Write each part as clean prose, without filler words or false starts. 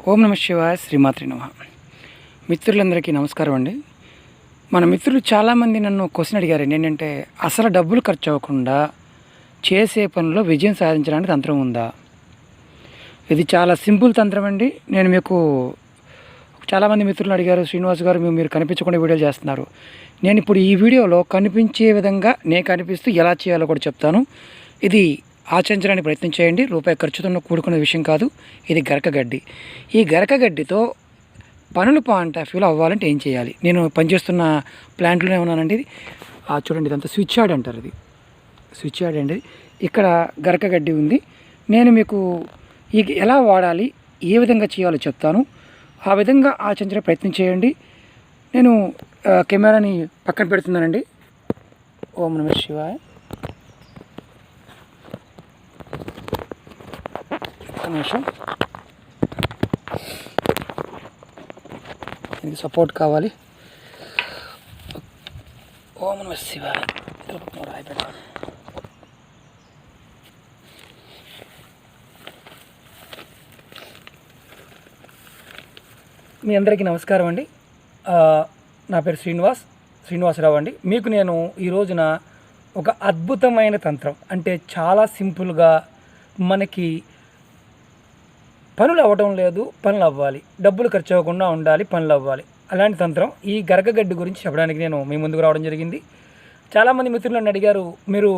ఓం నమ శివాయ శ్రీమాత్రి నమ. మిత్రులందరికీ నమస్కారం అండి. మన మిత్రులు చాలామంది నన్ను క్వశ్చన్ అడిగారండి, ఏంటంటే అసలు డబ్బులు ఖర్చు అవ్వకుండా చేసే పనిలో విజయం సాధించడానికి తంత్రం ఉందా? ఇది చాలా సింపుల్ తంత్రం అండి. నేను మీకు చాలామంది మిత్రులు అడిగారు, శ్రీనివాస్ గారు మీరు కనిపించకుండా వీడియోలు చేస్తున్నారు. నేను ఇప్పుడు ఈ వీడియోలో కనిపించే విధంగా నేను కనిపిస్తూ ఎలా చేయాలో కూడా చెప్తాను. ఇది ఆచరించడానికి ప్రయత్నం చేయండి. రూపాయి ఖర్చుతో కూడుకునే విషయం కాదు. ఇది గరకగడ్డి. ఈ గరకగడ్డితో పనులు పాయింట్ ఆఫ్ వ్యూలో అవ్వాలంటే ఏం చేయాలి? నేను పనిచేస్తున్న ప్లాంట్లోనే ఉన్నానండి. ఇది చూడండి, ఇదంతా స్విచ్ యార్డ్ అంటారు. ఇది స్విచ్ యార్డ్ అండి. ఇక్కడ గరకగడ్డి ఉంది. నేను మీకు ఈ ఎలా వాడాలి, ఏ విధంగా చేయాలో చెప్తాను. ఆ విధంగా ఆచరించే ప్రయత్నం చేయండి. నేను కెమెరాని పక్కన పెడుతున్నానండి. ఓం నమ శివాయ. నిమిషం, దీనికి సపోర్ట్ కావాలి. ఓం నమ శివాయ. మీ అందరికీ నమస్కారం అండి. నా పేరు శ్రీనివాసరావు అండి. మీకు నేను ఈ రోజున ఒక అద్భుతమైన తంత్రం, అంటే చాలా సింపుల్గా మనకి పనులు అవ్వడం లేదు, పనులు అవ్వాలి, డబ్బులు ఖర్చు అవ్వకుండా ఉండాలి, పనులు అవ్వాలి, అలాంటి తంత్రం ఈ గరకగడ్డి గురించి చెప్పడానికి నేను మీ ముందుకు రావడం జరిగింది. చాలామంది మిత్రులు నన్ను అడిగారు, మీరు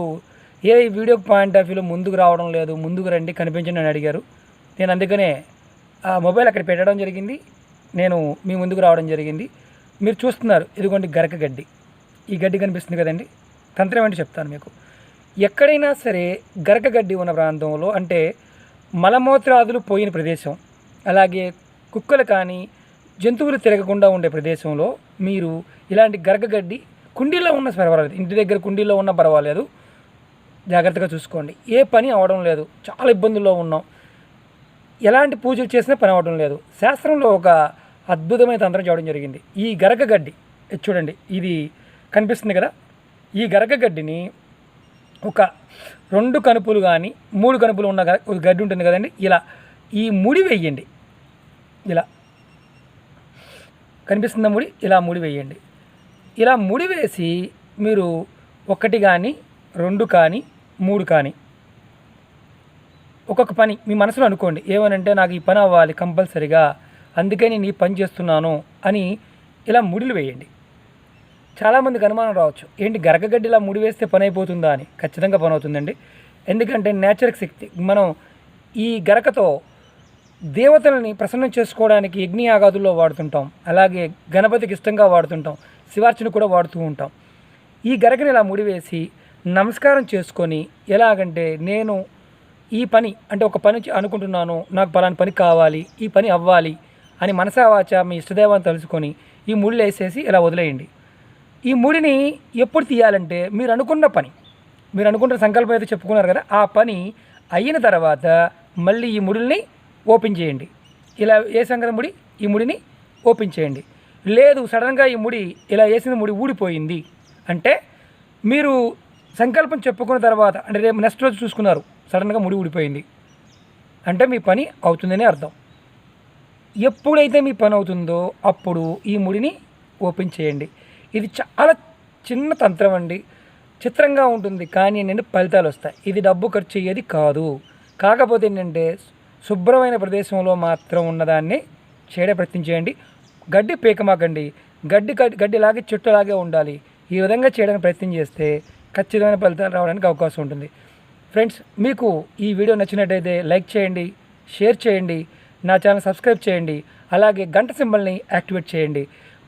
ఏ వీడియో పాయింట్ ఆఫ్ వ్యూలో ముందుకు రావడం లేదు, ముందుకు రండి, కనిపించండి అని అడిగారు. నేను అందుకనే ఆ మొబైల్ అక్కడ పెట్టడం జరిగింది, నేను మీ ముందుకు రావడం జరిగింది. మీరు చూస్తున్నారు, ఇదిగోండి గరకగడ్డి. ఈ గడ్డి కనిపిస్తుంది కదండి. తంత్రం ఏంటి చెప్తాను మీకు. ఎక్కడైనా సరే గరకగడ్డి ఉన్న ప్రాంతంలో, అంటే మలమూత్రాదులు పోయిన ప్రదేశం, అలాగే కుక్కలు కానీ జంతువులు తిరగకుండా ఉండే ప్రదేశంలో మీరు ఇలాంటి గరకగడ్డి కుండీలో ఉన్న పర్వాలేదు, ఇంటి దగ్గర కుండీలో ఉన్న పర్వాలేదు, జాగ్రత్తగా చూసుకోండి. ఏ పని అవడం లేదు, చాలా ఇబ్బందుల్లో ఉన్నాం, ఎలాంటి పూజలు చేసినా పని అవడం లేదు. శాస్త్రంలో ఒక అద్భుతమైన తంత్రం చేయడం జరిగింది. ఈ గరకగడ్డి చూడండి, ఇది కనిపిస్తుంది కదా. ఈ గరకగడ్డిని ఒక 2 కనుపులు కానీ 3 కనుపులు ఉన్న గడ్డి ఉంటుంది కదండి, ఇలా ఈ ముడి వేయండి. ఇలా కనిపిస్తున్న ముడి, ఇలా ముడి వేయండి. ఇలా ముడి వేసి మీరు 1 కానీ 2 కానీ 3 కానీ ఒక్కొక్క పని మీ మనసులో అనుకోండి. ఏమనంటే నాకు ఈ పని అవ్వాలి కంపల్సరిగా, అందుకే నేను ఈ పని చేస్తున్నాను అని ఇలా ముడిలు వేయండి. చాలామందికి అనుమానం రావచ్చు, ఏంటి గరకగడ్డిలా ముడి వేస్తే పని అయిపోతుందా అని. ఖచ్చితంగా పని అవుతుందండి. ఎందుకంటే నేచర్ శక్తి. మనం ఈ గరకతో దేవతలని ప్రసన్నం చేసుకోవడానికి యజ్ఞయాగాదుల్లో వాడుతుంటాం, అలాగే గణపతికి ఇష్టంగా వాడుతుంటాం, శివార్చన కూడా వాడుతూ ఉంటాం. ఈ గరకని ఇలా ముడివేసి నమస్కారం చేసుకొని, ఎలాగంటే నేను ఈ పని, అంటే ఒక పని అనుకుంటున్నాను, నాకు పలాని పని కావాలి, ఈ పని అవ్వాలి అని మనసావాచ మీ ఇష్టదేవాన్ని తలుచుకొని ఈ ముళ్ళు వేసేసి ఇలా వదిలేయండి. ఈ ముడిని ఎప్పుడు తీయాలంటే మీరు అనుకున్న సంకల్పం అయితే చెప్పుకున్నారు కదా, ఆ పని అయిన తర్వాత మళ్ళీ ఈ ముడిని ఓపెన్ చేయండి. ఇలా వేసాం కదా ముడి, ఈ ముడిని ఓపెన్ చేయండి. లేదు సడన్గా ఈ ముడి ఇలా వేసిన ముడి ఊడిపోయింది అంటే, మీరు సంకల్పం చెప్పుకున్న తర్వాత, అంటే రేపు నెక్స్ట్ రోజు చూసుకున్నారు, సడన్గా ముడి ఊడిపోయింది అంటే మీ పని అవుతుందని అర్థం. ఎప్పుడైతే మీ పని అవుతుందో అప్పుడు ఈ ముడిని ఓపెన్ చేయండి. ఇది చాలా చిన్న తంత్రం అండి, చిత్రంగా ఉంటుంది, కానీ ఏంటంటే ఫలితాలు వస్తాయి. ఇది డబ్బు ఖర్చు అయ్యేది కాదు. కాకపోతే ఏంటంటే శుభ్రమైన ప్రదేశంలో మాత్రం ఉన్నదాన్ని చేయడే ప్రయత్నం చేయండి. గడ్డి పీకమాకండి, గడ్డిలాగే చెట్టులాగే ఉండాలి. ఈ విధంగా చేయడానికి ప్రయత్నం చేస్తే ఖచ్చితమైన ఫలితాలు రావడానికి అవకాశం ఉంటుంది. ఫ్రెండ్స్, మీకు ఈ వీడియో నచ్చినట్టయితే లైక్ చేయండి, షేర్ చేయండి, నా ఛానల్ సబ్స్క్రైబ్ చేయండి, అలాగే గంట సింబల్ని యాక్టివేట్ చేయండి.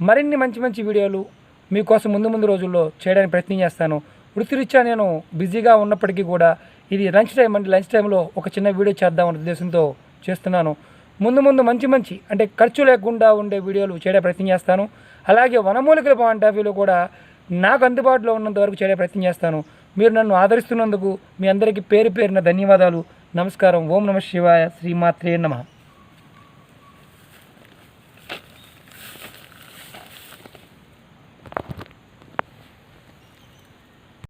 మరిన్ని మంచి వీడియోలు మీకోసం ముందు రోజుల్లో చేయడానికి ప్రయత్నం చేస్తాను. వృత్తిరీత్యా నేను బిజీగా ఉన్నప్పటికీ కూడా ఇది లంచ్ టైం అండి. లంచ్ టైంలో ఒక చిన్న వీడియో చేద్దామనే ఉద్దేశంతో చేస్తున్నాను. ముందు మంచి అంటే ఖర్చు లేకుండా ఉండే వీడియోలు చేయడే ప్రయత్నం చేస్తాను. అలాగే వనమూలికల పాయింట్ ఆఫ్ వ్యూలో కూడా నాకు అందుబాటులో ఉన్నంత వరకు చేయడే ప్రయత్నం చేస్తాను. మీరు నన్ను ఆదరిస్తున్నందుకు మీ అందరికీ పేరున ధన్యవాదాలు. నమస్కారం. ఓం నమ శివాయ. శ్రీమాత్రే నమః.